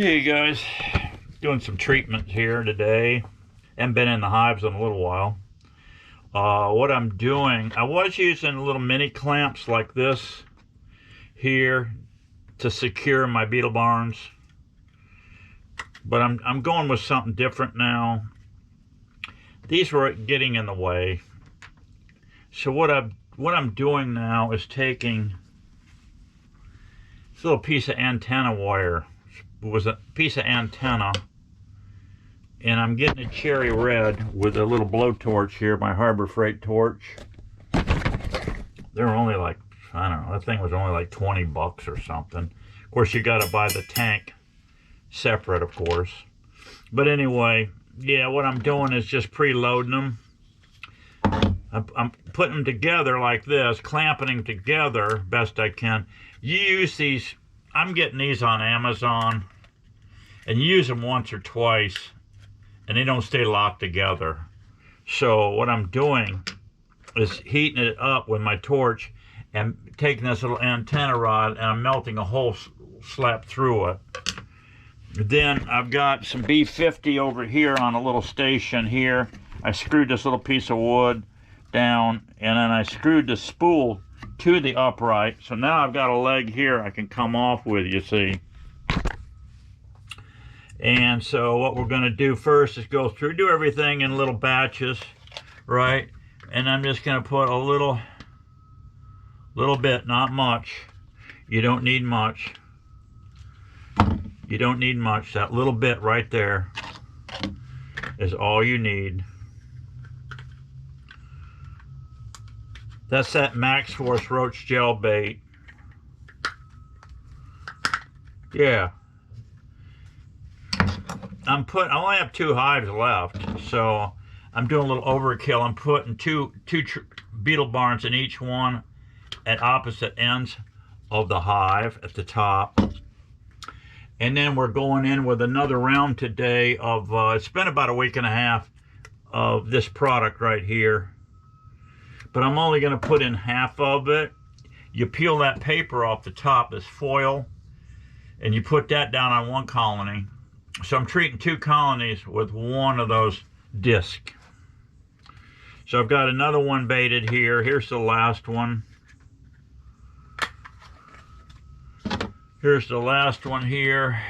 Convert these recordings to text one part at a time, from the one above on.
Hey guys, doing some treatments here today. Haven't been in the hives in a little while. What I'm doing, I was using little mini clamps like this here to secure my beetle barns, but I'm going with something different now. These were getting in the way, so what I'm doing now is taking this little piece of antenna wire. It was a piece of antenna, and I'm getting a cherry red with a little blowtorch here, my Harbor Freight torch. They're only like, I don't know, that thing was only like 20 bucks or something. Of course, you got to buy the tank separate, of course. But anyway, yeah, what I'm doing is just preloading them. I'm putting them together like this, clamping them together best I can. You use these, I'm getting these on Amazon, and you use them once or twice, and they don't stay locked together. So what I'm doing is heating it up with my torch and taking this little antenna rod, and I'm melting a hole slap through it. Then I've got some B50 over here on a little station here. I screwed this little piece of wood down, and then I screwed the spool to the upright. So now I've got a leg here I can come off with, you see. And so what we're going to do first is go through, do everything in little batches, right? And I'm just going to put a little bit, not much. You don't need much. You don't need much. That little bit right there is all you need. That's that Max Force roach gel bait. Yeah. I only have 2 hives left, so I'm doing a little overkill. I'm putting two beetle barns in each one at opposite ends of the hive at the top. And then we're going in with another round today of, it's been about a week and a half of this product right here. But I'm only going to put in half of it. You peel that paper off the top, this foil, and you put that down on one colony. So I'm treating 2 colonies with one of those discs. So I've got another one baited here. Here's the last one. Here's the last one here.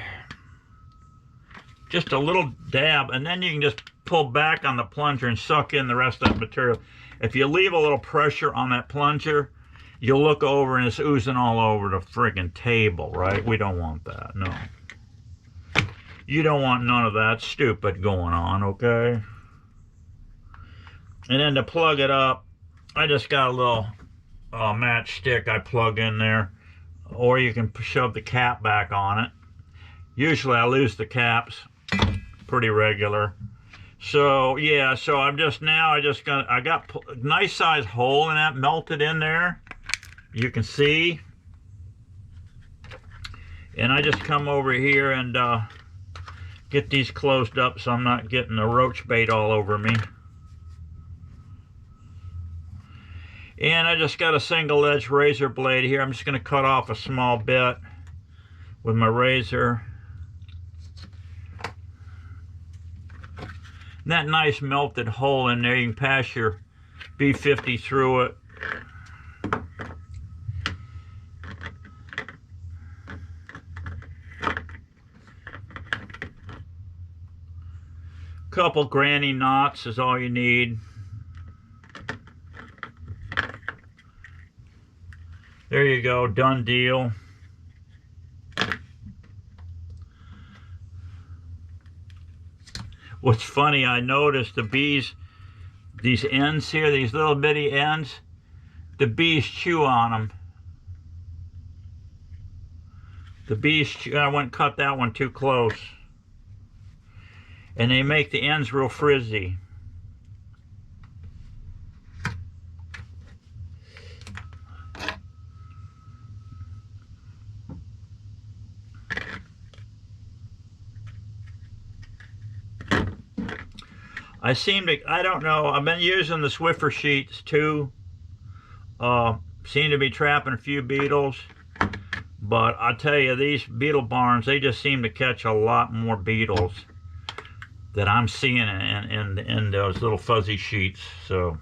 Just a little dab, and then you can just pull back on the plunger and suck in the rest of that material. If you leave a little pressure on that plunger, you'll look over and it's oozing all over the friggin' table, right? We don't want that, no. You don't want none of that stupid going on, okay? And then to plug it up, I just got a little matchstick I plug in there, or you can shove the cap back on it. Usually I lose the caps pretty regular. So yeah, so I got a nice size hole in that melted in there, you can see. And I just come over here and get these closed up so I'm not getting the roach bait all over me. And I just got a single edge razor blade here. I'm just going to cut off a small bit with my razor. And that nice melted hole in there, you can pass your B50 through it. Couple granny knots is all you need. There you go, done deal. What's funny, I noticed the bees, these ends here, these little bitty ends, the bees chew on them. The bees chew, I went and cut that one too close. And they make the ends real frizzy. I don't know, I've been using the Swiffer sheets too. Seem to be trapping a few beetles. But I tell you, these beetle barns, they just seem to catch a lot more beetles that I'm seeing in those little fuzzy sheets. So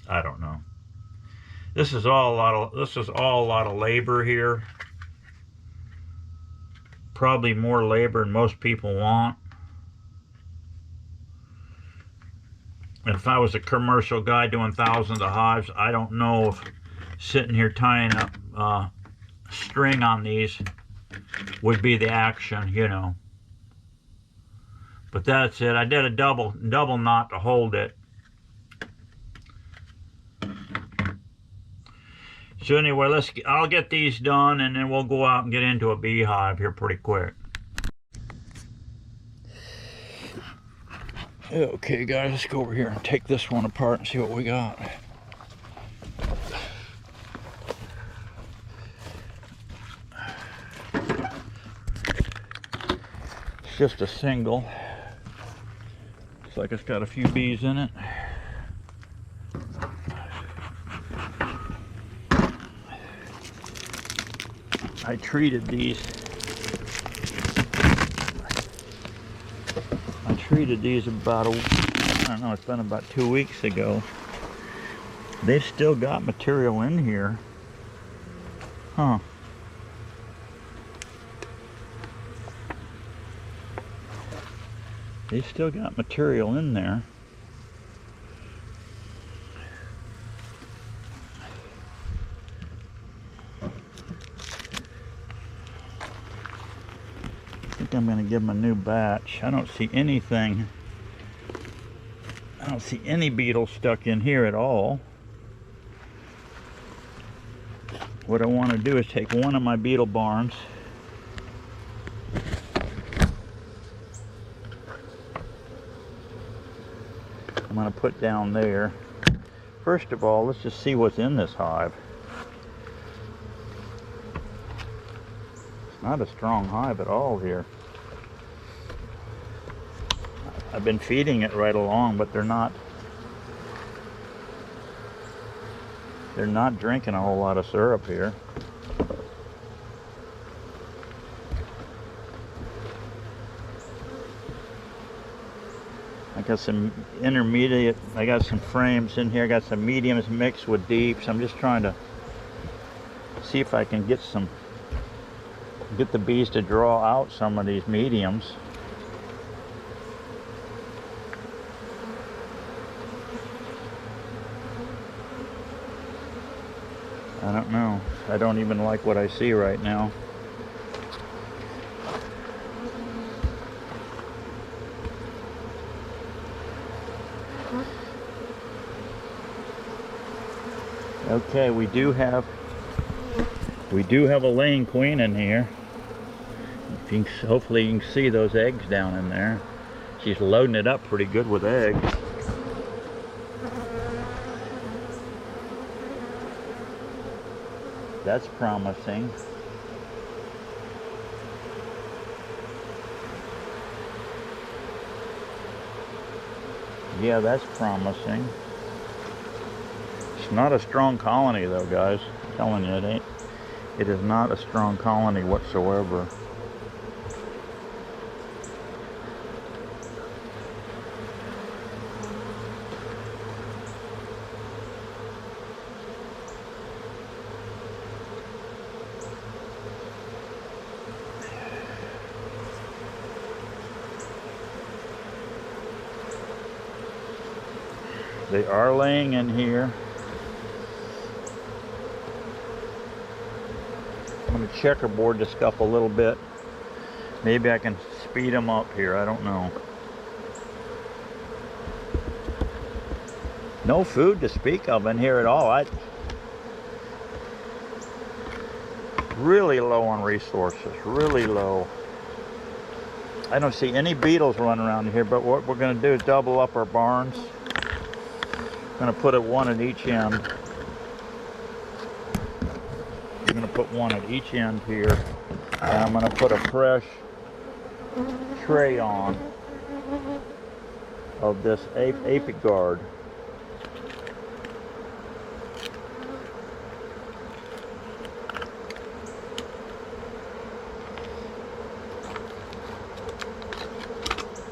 I don't know. This is all a lot of labor here. Probably more labor than most people want. And if I was a commercial guy doing thousands of hives, I don't know if sitting here tying up string on these would be the action, you know. But that's it. I did a double knot to hold it. So anyway, I'll get these done, and then we'll go out and get into a beehive here pretty quick. Okay, guys, let's go over here and take this one apart and see what we got. It's just a single. Looks like it's got a few bees in it. I treated these. About I don't know, it's been about 2 weeks ago. They've still got material in here. Huh. They still got material in there. I think I'm going to give them a new batch. I don't see anything. I don't see any beetles stuck in here at all. What I want to do is take one of my beetle barns. I'm going to put down there. First of all, let's just see what's in this hive. It's not a strong hive at all here. I've been feeding it right along, but they're not drinking a whole lot of syrup here. I got some intermediate, I got some frames in here, I got some mediums mixed with deeps. I'm just trying to see if I can get the bees to draw out some of these mediums. I don't know. I don't even like what I see right now. Okay, we do have a laying queen in here. If you can, hopefully you can see those eggs down in there. She's loading it up pretty good with eggs. That's promising. Yeah, that's promising. It's not a strong colony though, guys. I'm telling you, it is not a strong colony whatsoever. They are laying in here. I'm going to checkerboard this stuff a little bit. Maybe I can speed them up here. I don't know. No food to speak of in here at all. Really low on resources. Really low. I don't see any beetles running around here, but what we're going to do is double up our barns. I'm going to put one at each end. I'm going to put one at each end here. And I'm going to put a fresh tray on of this Apiguard.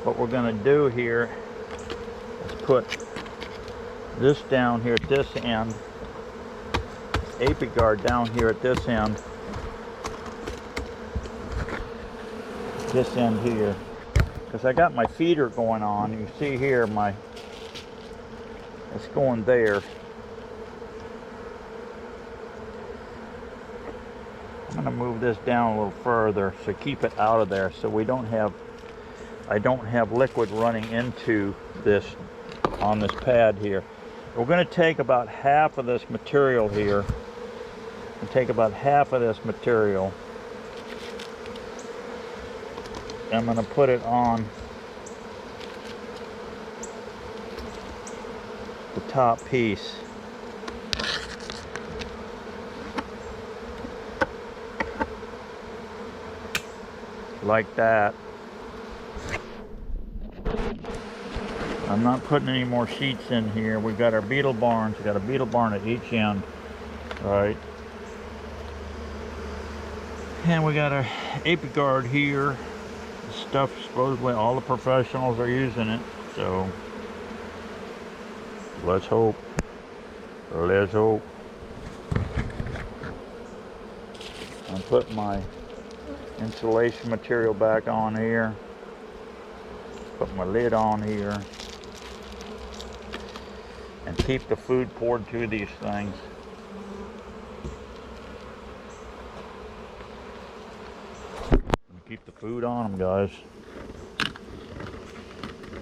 what we're going to do here is put this down here at this end, ApiGuard down here at this end here, because I got my feeder going on. You see here it's going there. I'm going to move this down a little further so keep it out of there, so I don't have liquid running into this on this pad here. We're going to take about half of this material here, and take about half of this material. I'm going to put it on the top piece. Like that. I'm not putting any more sheets in here. We got our beetle barns. We got a beetle barn at each end, right? And we got our ApiGuard here. The stuff, supposedly all the professionals are using it, so let's hope. Let's hope. I'll put my insulation material back on here. Put my lid on here. And keep the food poured to these things. Keep the food on them, guys.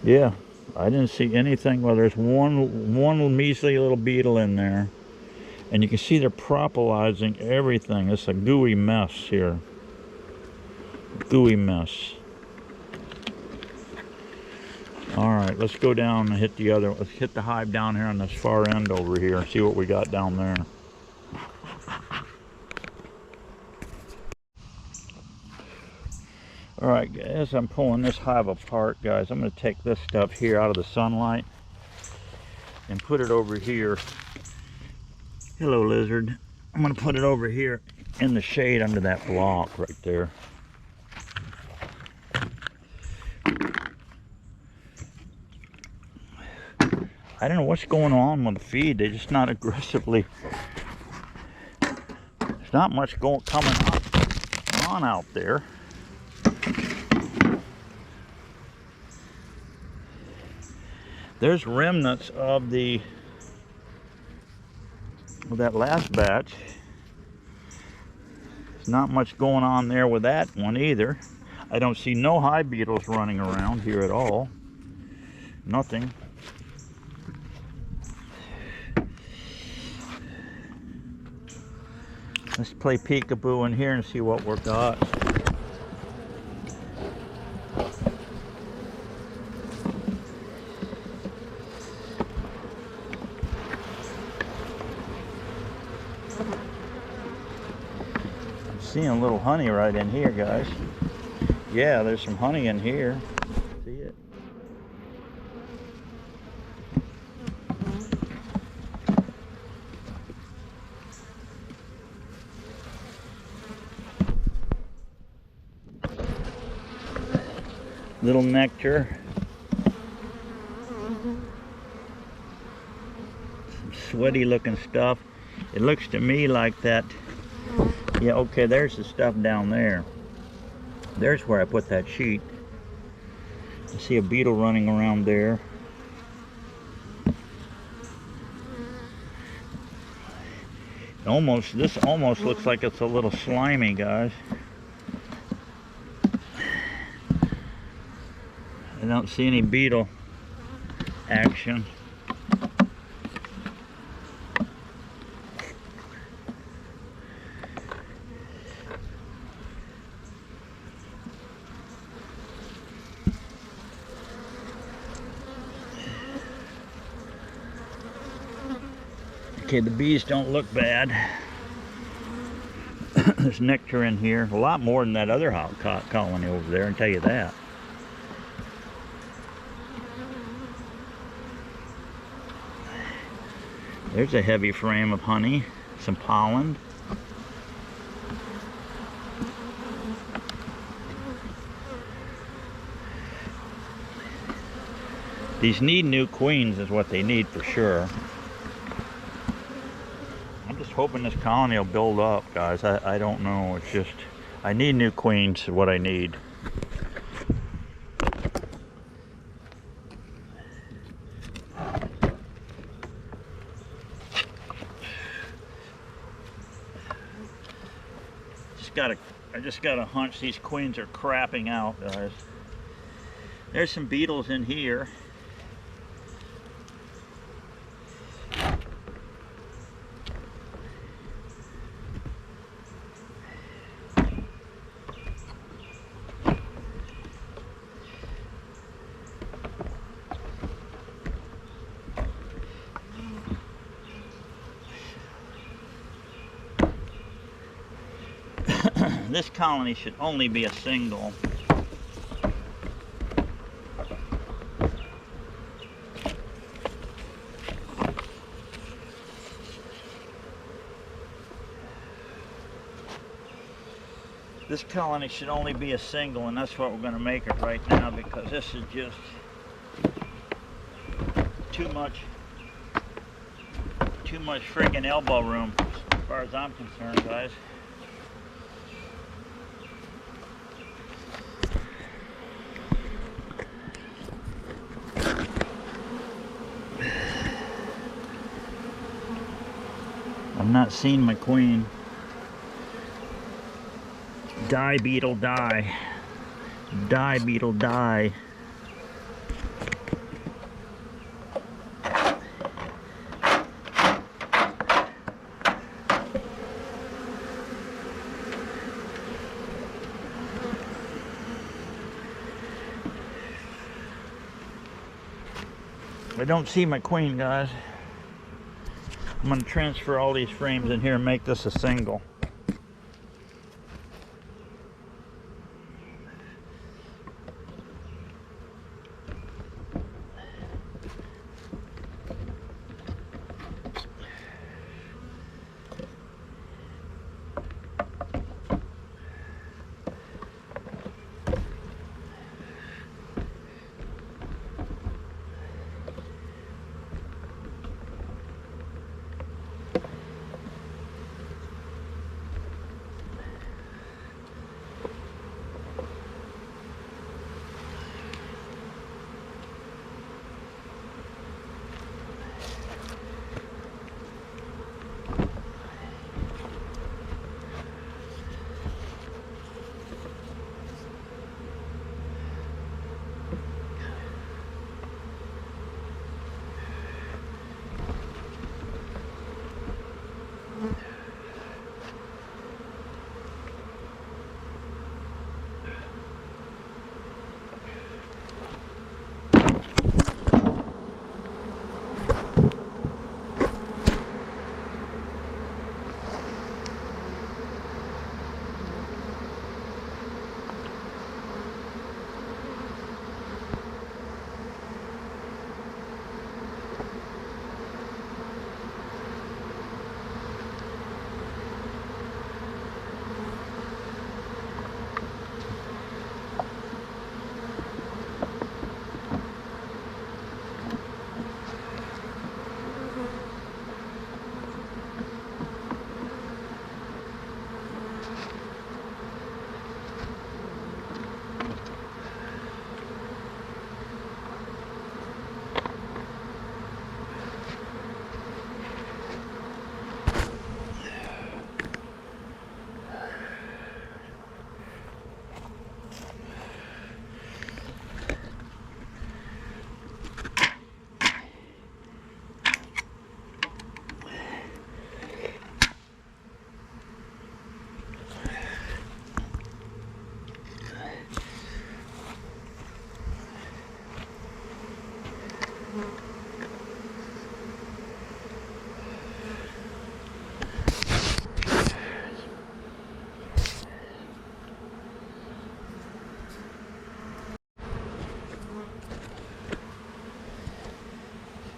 Yeah, I didn't see anything. Well, there's one measly little beetle in there. And you can see they're propolising everything. It's a gooey mess here. Gooey mess. Alright, let's go down and hit the other. Let's hit the hive down here on this far end over here and see what we got down there. Alright, as I'm pulling this hive apart, guys, I'm going to take this stuff here out of the sunlight and put it over here. Hello, lizard. I'm going to put it over here in the shade under that block right there. I don't know what's going on with the feed. They're just not aggressively. There's not much coming on out there. There's remnants of that last batch. There's not much going on there with that one either. I don't see no hive beetles running around here at all. Nothing. Let's play peekaboo in here and see what we got. I'm seeing a little honey right in here, guys. Yeah, there's some honey in here. See it? Little nectar. Some sweaty looking stuff. It looks to me like that. Yeah, okay, there's the stuff down there. There's where I put that sheet. I see a beetle running around there. This almost looks like it's a little slimy, guys. I don't see any beetle action. Okay, the bees don't look bad. There's nectar in here. A lot more than that other hot colony over there, I'll tell you that. There's a heavy frame of honey, some pollen. These need new queens is what they need for sure. I'm just hoping this colony will build up, guys. I don't know. It's just, I need new queens is what I need. I just got a hunch these queens are crapping out, guys. There's some beetles in here. This colony should only be a single. This colony should only be a single, and that's what we're going to make it right now, because this is just too much friggin' elbow room as far as I'm concerned, guys. I'm not seeing my queen. Die, beetle, die. Die, beetle, die. I don't see my queen, guys. I'm going to transfer all these frames in here and make this a single.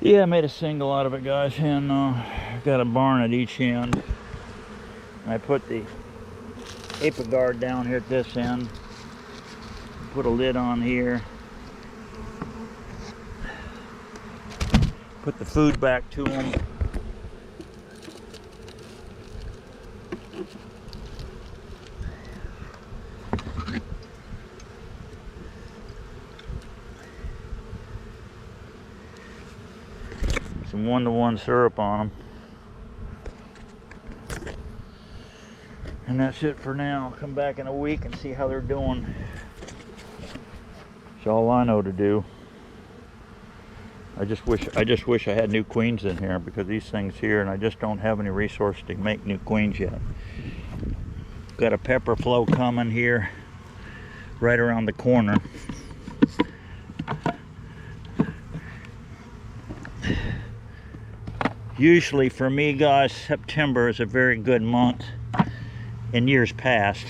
Yeah, I made a single out of it, guys, and got a barn at each end. I put the Apagard down here at this end. Put a lid on here. Put the food back to them. Some 1-to-1 syrup on them. And that's it for now. I'll come back in a week and see how they're doing. That's all I know to do. I just wish I had new queens in here, because these things here, and I just don't have any resources to make new queens yet. Got a pepper flow coming here right around the corner. Usually for me, guys, September is a very good month in years past.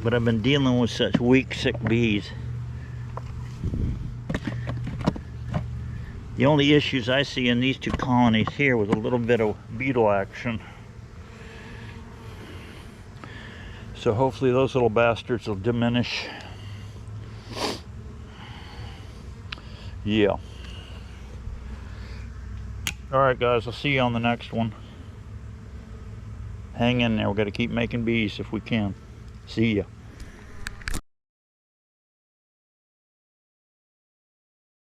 But I've been dealing with such weak, sick bees. The only issues I see in these two colonies here was a little bit of beetle action. So hopefully those little bastards will diminish. Yeah. Alright guys, I'll see you on the next one. Hang in there, we've got to keep making bees if we can. See ya.